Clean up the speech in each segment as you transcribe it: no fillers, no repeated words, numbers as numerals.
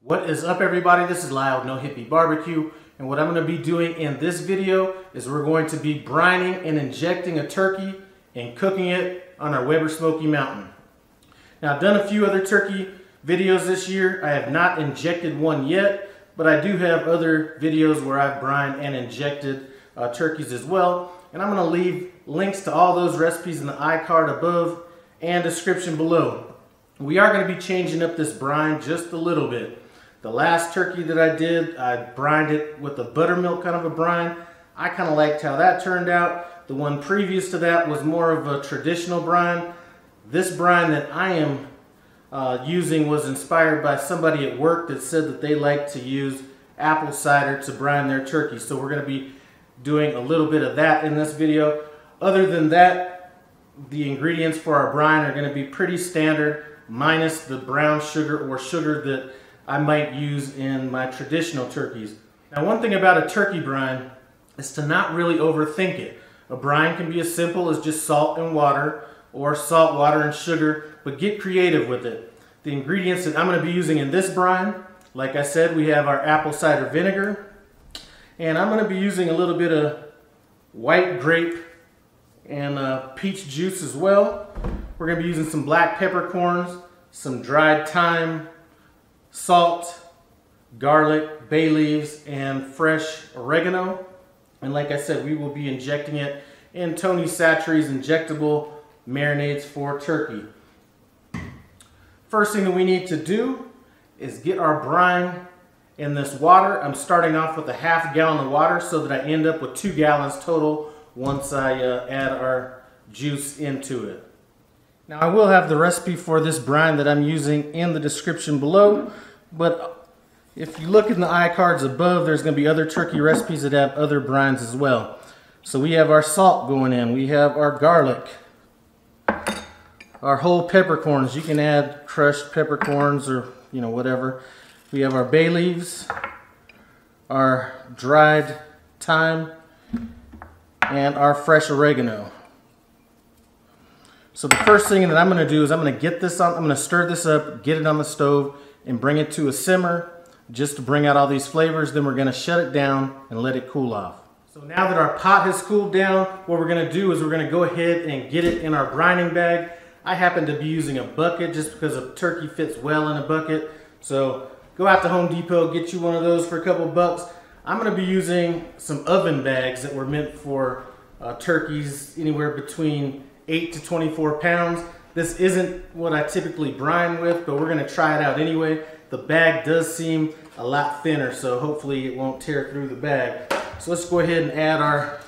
What is up, everybody? This is Lyle with No Hippie Barbecue, and what I'm going to be doing in this video is we're going to be brining and injecting a turkey and cooking it on our Weber Smokey Mountain. Now, I've done a few other turkey videos this year. I have not injected one yet, but I do have other videos where I've brined and injected turkeys as well, and I'm going to leave links to all those recipes in the iCard above and description below. We are going to be changing up this brine just a little bit. The last turkey that I did, I brined it with a buttermilk kind of a brine. I kind of liked how that turned out. The one previous to that was more of a traditional brine. This brine that I am using was inspired by somebody at work that said that they like to use apple cider to brine their turkey. So we're going to be doing a little bit of that in this video. Other than that, the ingredients for our brine are going to be pretty standard, minus the brown sugar or sugar that I might use in my traditional turkeys. Now, one thing about a turkey brine is to not really overthink it. A brine can be as simple as just salt and water, or salt, water, and sugar, but get creative with it. The ingredients that I'm going to be using in this brine, like I said, we have our apple cider vinegar, and I'm going to be using a little bit of white grape and peach juice as well. We're going to be using some black peppercorns, some dried thyme, salt, garlic, bay leaves, and fresh oregano. And like I said, we will be injecting it in Tony Chachere's injectable marinades for turkey. First thing that we need to do is get our brine in this water. I'm starting off with a half gallon of water so that I end up with 2 gallons total once I add our juice into it. Now, I will have the recipe for this brine that I'm using in the description below, but if you look in the iCards above, there's going to be other turkey recipes that have other brines as well. So we have our salt going in, we have our garlic, our whole peppercorns. You can add crushed peppercorns or whatever. We have our bay leaves, our dried thyme, and our fresh oregano. So the first thing that I'm going to do is I'm going to get this on, I'm going to stir this up, get it on the stove, and bring it to a simmer just to bring out all these flavors. Then we're going to shut it down and let it cool off. So now that our pot has cooled down, what we're going to do is we're going to go ahead and get it in our brining bag. I happen to be using a bucket just because a turkey fits well in a bucket. So go out to Home Depot, get you one of those for a couple bucks. I'm going to be using some oven bags that were meant for turkeys anywhere between 8 to 24 pounds. This isn't what I typically brine with, but we're going to try it out anyway. The bag does seem a lot thinner, so hopefully it won't tear through the bag. So let's go ahead and add our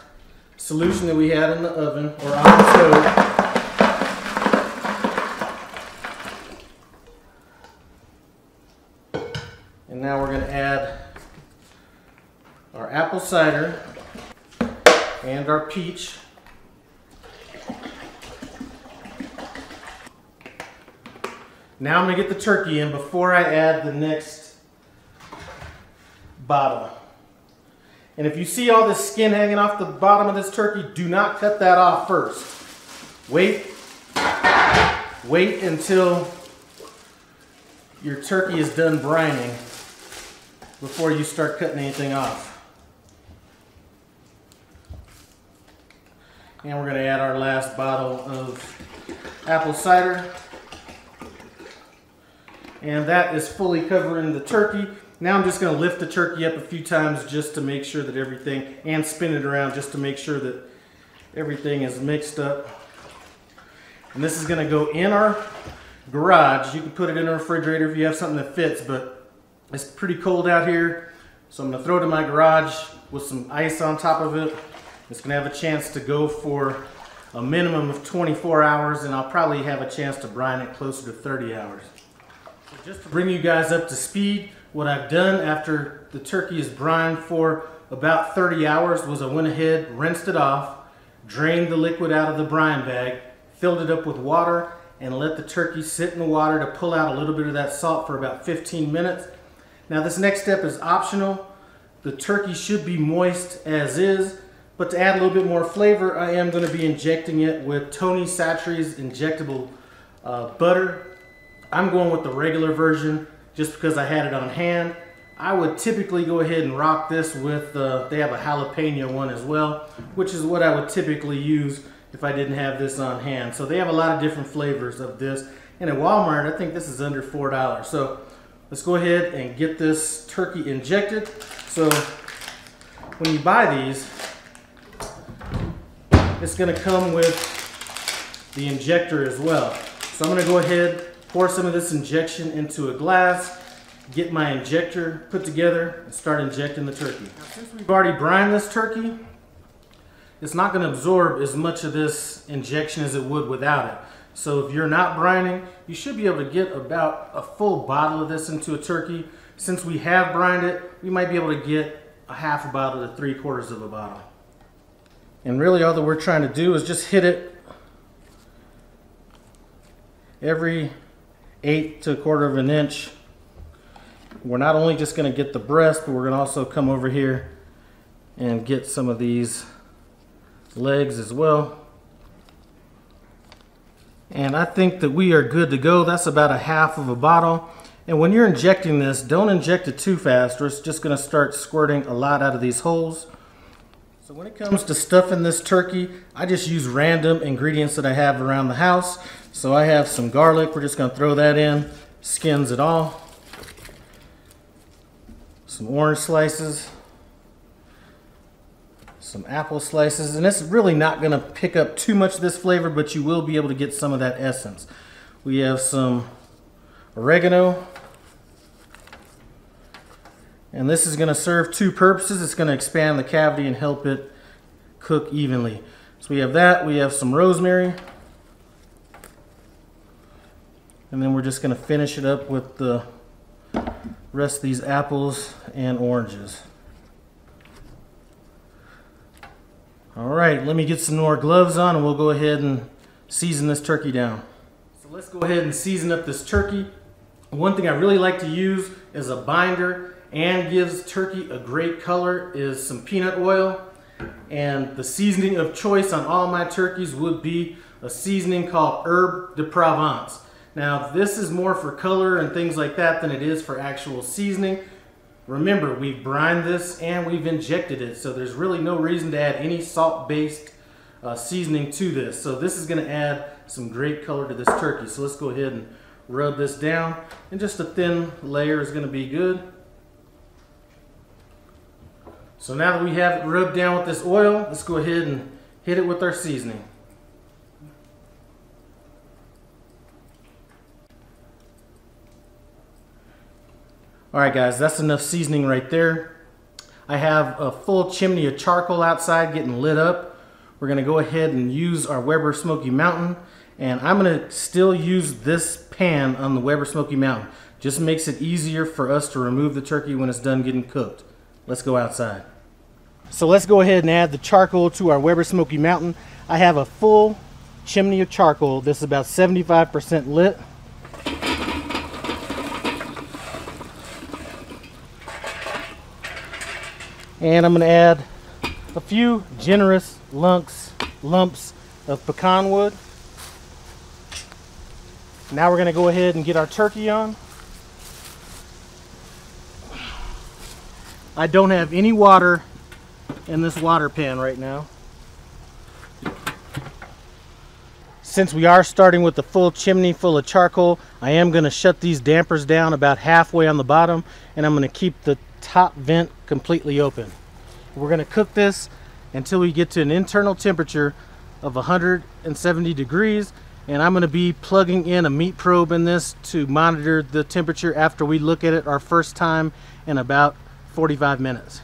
solution that we had in the oven or on the stove. And now we're going to add our apple cider and our peach. Now I'm going to get the turkey in before I add the next bottle. And if you see all this skin hanging off the bottom of this turkey, do not cut that off first. Wait until your turkey is done brining before you start cutting anything off. And we're going to add our last bottle of apple cider. And that is fully covering the turkey. Now I'm just going to lift the turkey up a few times just to make sure that everything, and spin it around just to make sure that everything is mixed up. And this is going to go in our garage. You can put it in a refrigerator if you have something that fits, but it's pretty cold out here. So I'm going to throw it in my garage with some ice on top of it. It's going to have a chance to go for a minimum of 24 hours, and I'll probably have a chance to brine it closer to 30 hours. Just to bring you guys up to speed, what I've done after the turkey is brined for about 30 hours was I went ahead, rinsed it off, drained the liquid out of the brine bag, filled it up with water, and let the turkey sit in the water to pull out a little bit of that salt for about 15 minutes. Now, this next step is optional. The turkey should be moist as is, but to add a little bit more flavor, I am going to be injecting it with Tony Chachere's injectable butter. I'm going with the regular version just because I had it on hand. I would typically go ahead and rock this with, they have a jalapeno one as well, which is what I would typically use if I didn't have this on hand. So they have a lot of different flavors of this. And at Walmart, I think this is under $4. So let's go ahead and get this turkey injected. So when you buy these, it's going to come with the injector as well. So I'm going to go ahead, pour some of this injection into a glass, get my injector put together, and start injecting the turkey. Now, since we've already brined this turkey, it's not going to absorb as much of this injection as it would without it. So if you're not brining, you should be able to get about a full bottle of this into a turkey. Since we have brined it, we might be able to get a half a bottle to 3/4 of a bottle. And really all that we're trying to do is just hit it every 1/8 to 1/4 of an inch. We're not only just going to get the breast, but we're going to also come over here and get some of these legs as well. And I think that we are good to go. That's about a half of a bottle. And when you're injecting this, don't inject it too fast, or it's just going to start squirting a lot out of these holes. So when it comes to stuffing this turkey, I just use random ingredients that I have around the house. So I have some garlic. We're just going to throw that in, skins it all. Some orange slices. Some apple slices, and it's really not going to pick up too much of this flavor, but you will be able to get some of that essence. We have some oregano, and this is going to serve two purposes. It's going to expand the cavity and help it cook evenly. So we have that. We have some rosemary, and then we're just going to finish it up with the rest of these apples and oranges. All right, let me get some more gloves on and we'll go ahead and season this turkey down. So let's go ahead and season up this turkey. One thing I really like to use as a binder and gives turkey a great color is some peanut oil. And the seasoning of choice on all my turkeys would be a seasoning called Herbe de Provence. Now this is more for color and things like that than it is for actual seasoning. Remember, we've brined this and we've injected it, so there's really no reason to add any salt-based seasoning to this. So this is going to add some great color to this turkey. So let's go ahead and rub this down, and just a thin layer is going to be good. So now that we have it rubbed down with this oil, let's go ahead and hit it with our seasoning. Alright guys, that's enough seasoning right there. I have a full chimney of charcoal outside getting lit up. We're going to go ahead and use our Weber Smokey Mountain. And I'm going to still use this pan on the Weber Smokey Mountain. Just makes it easier for us to remove the turkey when it's done getting cooked. Let's go outside. So let's go ahead and add the charcoal to our Weber Smokey Mountain. I have a full chimney of charcoal. This is about 75% lit. And I'm going to add a few generous lumps of pecan wood. Now we're going to go ahead and get our turkey on. I don't have any water in this water pan right now. Since we are starting with the full chimney full of charcoal, I am going to shut these dampers down about halfway on the bottom, and I'm going to keep the top vent completely open. We're going to cook this until we get to an internal temperature of 170 degrees, and I'm going to be plugging in a meat probe in this to monitor the temperature after we look at it our first time in about 45 minutes.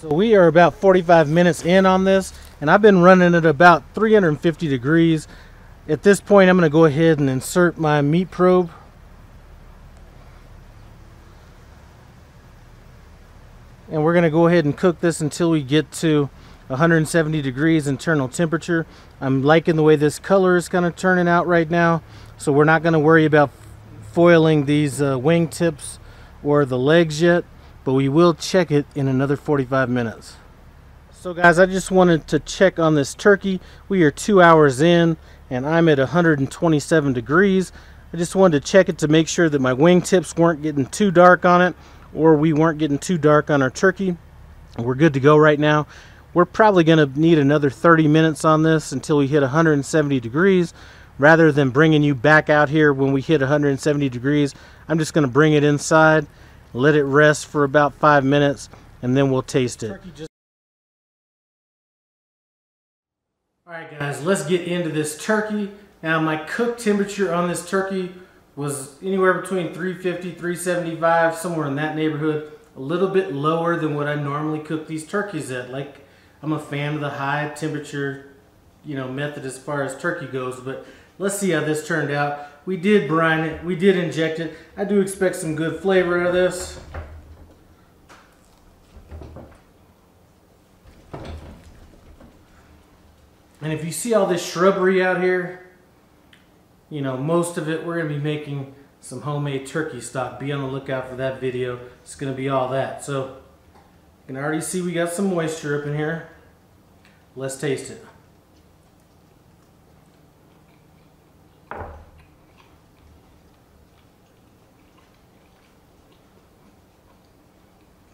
So we are about 45 minutes in on this, and I've been running it about 350 degrees. At this point, I'm going to go ahead and insert my meat probe. And we're going to go ahead and cook this until we get to 170 degrees internal temperature. I'm liking the way this color is kind of turning out right now, so we're not going to worry about foiling these wing tips or the legs yet, but we will check it in another 45 minutes. So guys, I just wanted to check on this turkey. We are 2 hours in and I'm at 127 degrees. I just wanted to check it to make sure that my wingtips weren't getting too dark on it, or we weren't getting too dark on our turkey. We're good to go right now. We're probably going to need another 30 minutes on this until we hit 170 degrees. Rather than bringing you back out here when we hit 170 degrees, I'm just going to bring it inside, let it rest for about 5 minutes, and then we'll taste it. Alright guys, let's get into this turkey. Now my cook temperature on this turkey was anywhere between 350, 375, somewhere in that neighborhood. A little bit lower than what I normally cook these turkeys at. Like, I'm a fan of the high temperature, method as far as turkey goes, but let's see how this turned out. We did brine it, we did inject it. I do expect some good flavor out of this. And if you see all this shrubbery out here, most of it, we're going to be making some homemade turkey stock. Be on the lookout for that video. It's going to be all that. So you can already see we got some moisture up in here. Let's taste it.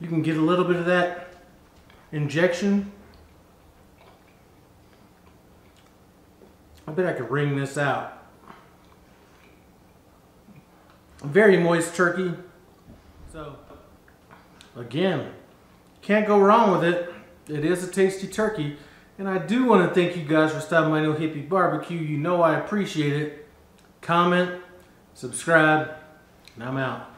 You can get a little bit of that injection. I bet I could wring this out. Very moist turkey. So, again, can't go wrong with it. It is a tasty turkey. And I do want to thank you guys for stopping by No Hippie Barbecue. You know I appreciate it. Comment, subscribe, and I'm out.